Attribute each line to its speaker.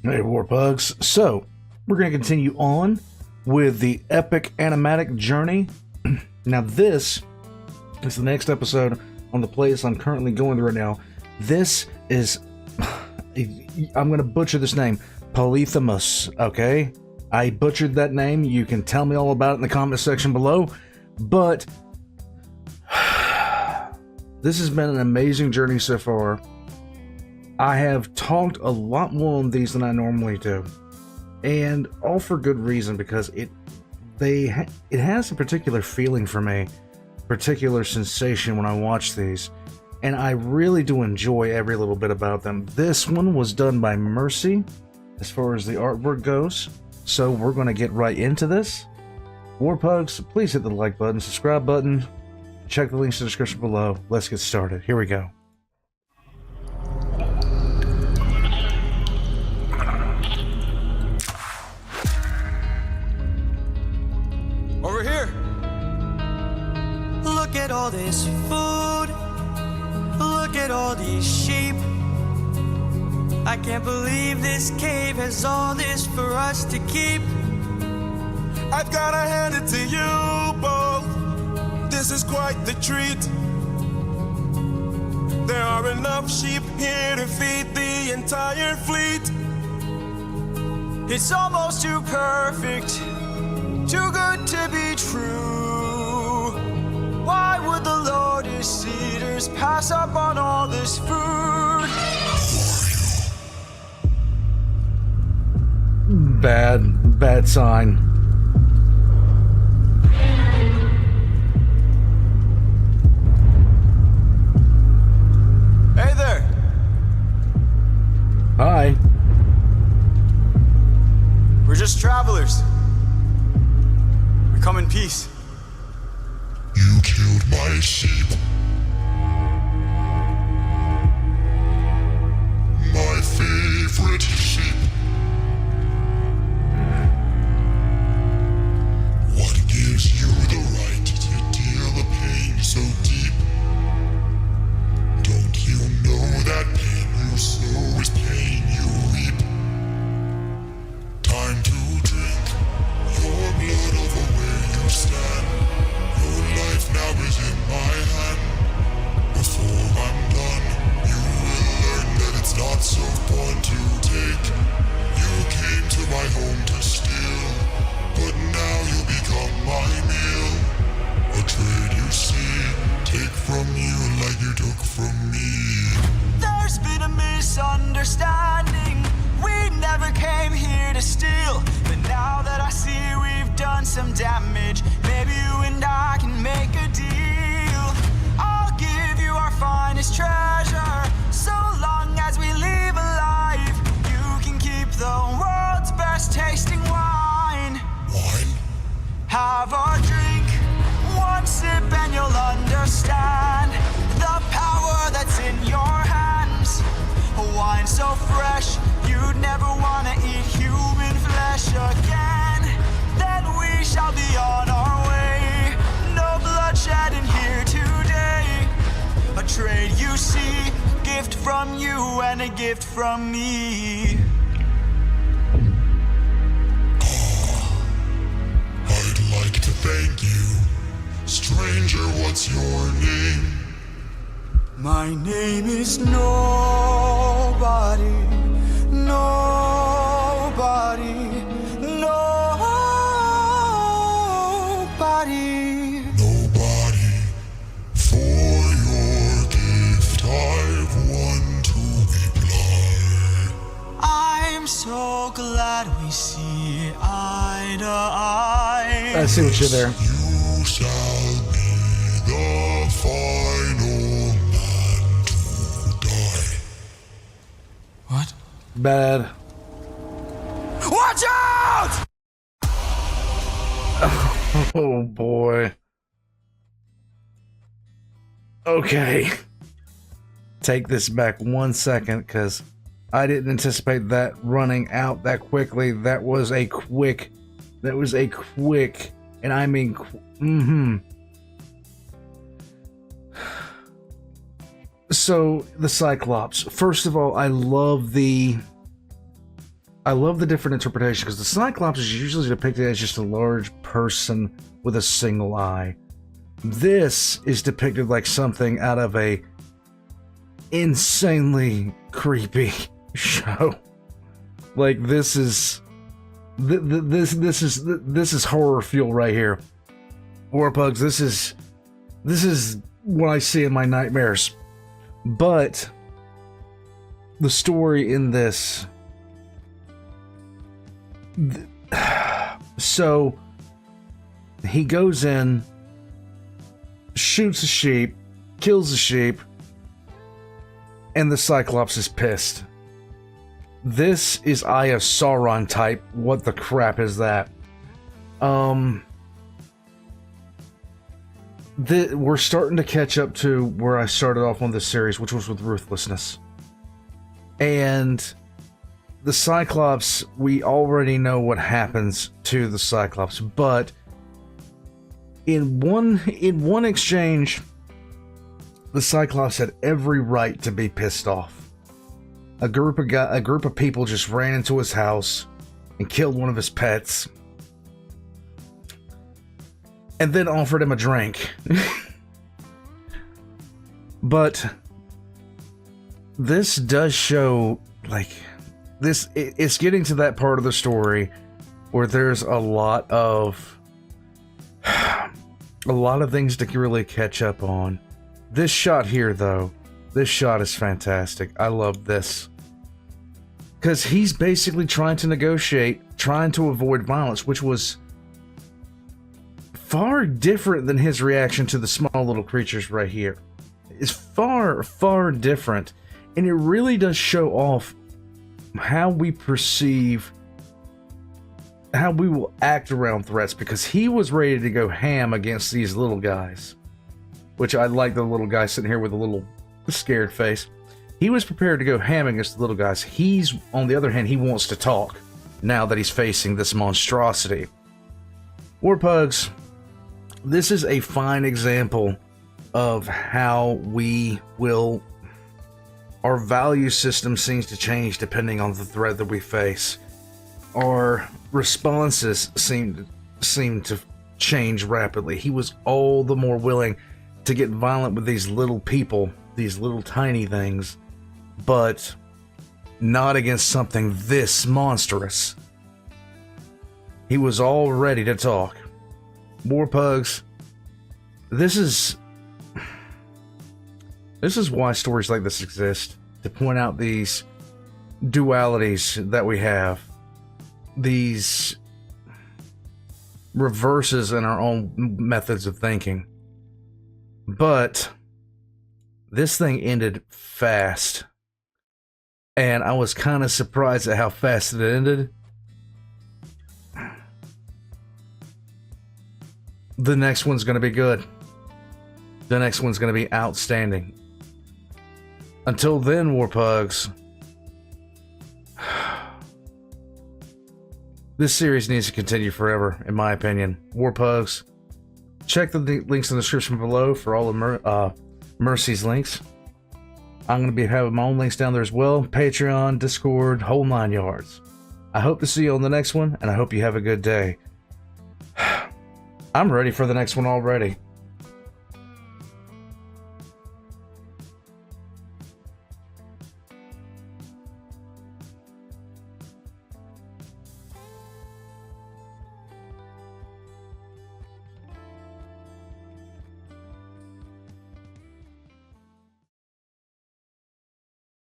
Speaker 1: Hey, War Pugs. So, we're going to continue on with the epic animatic journey. Now, this is the next episode on the playlist I'm currently going through right now. This is, I'm going to butcher this name, Polyphemus, okay? I butchered that name. You can tell me all about it in the comment section below. But, this has been an amazing journey so far. I have talked a lot more on these than I normally do, and all for good reason, because it has a particular feeling for me, particular sensation when I watch these, and I really do enjoy every little bit about them. This one was done by Mircsy as far as the artwork goes, so we're going to get right into this. Warpugs, please hit the like button, subscribe button, check the links in the description below. Let's get started. Here we go.
Speaker 2: Over here! Look at all this food. Look at all these sheep. I can't believe this cave has all this for us to keep.
Speaker 3: I've gotta hand it to you both. This is quite the treat. There are enough sheep here to feed the entire fleet.
Speaker 2: It's almost too perfect, too good to be true. Why would the Lotus Cedars pass up on all this food?
Speaker 1: Bad sign.
Speaker 2: Hey there!
Speaker 1: Hi.
Speaker 2: We're just travelers. We come in peace.
Speaker 4: You killed my sheep. My favorite sheep. What gives you the right to deal the pain so deep? Don't you know that pain you sow is pain you reap? Time to drink your blood over where you stand. Your life now is in my hand. Before I'm done, you will learn that it's not so fun to take. You came to my home to steal, but now you become my meal. A trade you see, take from you like you took from me.
Speaker 2: There's been a misunderstanding. We never came here to steal, but now that I see we've done some damage, maybe you and I can make a deal. I'll give you our finest treasure, so long as we leave alive. You can keep the world's best tasting wine.
Speaker 4: Wine?
Speaker 2: Have a drink, one sip and you'll understand the power that's in your hands. A wine so fresh, you'd never want to eat human flesh again. Then we shall be on our way. No bloodshed in here today. A trade you see, gift from you and a gift from me.
Speaker 4: I'd like to thank you. Stranger, what's your name?
Speaker 2: My name is Nobody. Nobody. Nobody.
Speaker 4: Nobody. For your gift I've won to reply.
Speaker 2: I'm so glad we see eye to eye.
Speaker 1: I see what you're there.
Speaker 4: You shall be the final man to die.
Speaker 2: What?
Speaker 1: Bad.
Speaker 2: Watch out!
Speaker 1: Oh boy. Okay. Take this back 1 second, because I didn't anticipate that running out that quickly. That was a quick, and I mean, So, the Cyclops. First of all, I love the I love the different interpretation because the Cyclops is usually depicted as just a large person with a single eye. This is depicted like something out of a insanely creepy show. Like this is horror fuel right here. Warpugs, this is what I see in my nightmares. But the story in this, so he goes in, shoots a sheep, kills a sheep, and the Cyclops is pissed. This is Eye of Sauron type. What the crap is that? We're starting to catch up to where I started off on this series, which was with ruthlessness. And the Cyclops, we already know what happens to the Cyclops, but in one exchange, the Cyclops had every right to be pissed off. A group of people just ran into his house and killed one of his pets, and then offered him a drink. But this does show, like, it's getting to that part of the story where there's a lot of things to really catch up on. This shot here, though, this shot is fantastic. I love this. Because he's basically trying to negotiate, trying to avoid violence, which was far different than his reaction to the small little creatures right here. It's far, far different. And it really does show off how we perceive, how we will act around threats, because he was ready to go ham against these little guys. Which I like the little guy sitting here with a little scared face. He was prepared to go ham against the little guys. He's, on the other hand, he wants to talk now that he's facing this monstrosity. Warpugs, this is a fine example of how our value system seems to change depending on the threat that we face. Our responses seem to change rapidly. He was all the more willing to get violent with these little people, these little tiny things, but not against something this monstrous. He was all ready to talk. Warpugs, this is why stories like this exist, to point out these dualities that we have, these reverses in our own methods of thinking. But this thing ended fast, and I was kind of surprised at how fast it ended. The next one's going to be good. The next one's going to be outstanding. Until then, Warpugs, this series needs to continue forever, in my opinion. Warpugs, check the links in the description below for all of Mircsy's links. I'm going to be having my own links down there as well. Patreon, Discord, whole 9 yards. I hope to see you on the next one, and I hope you have a good day. I'm ready for the next one already.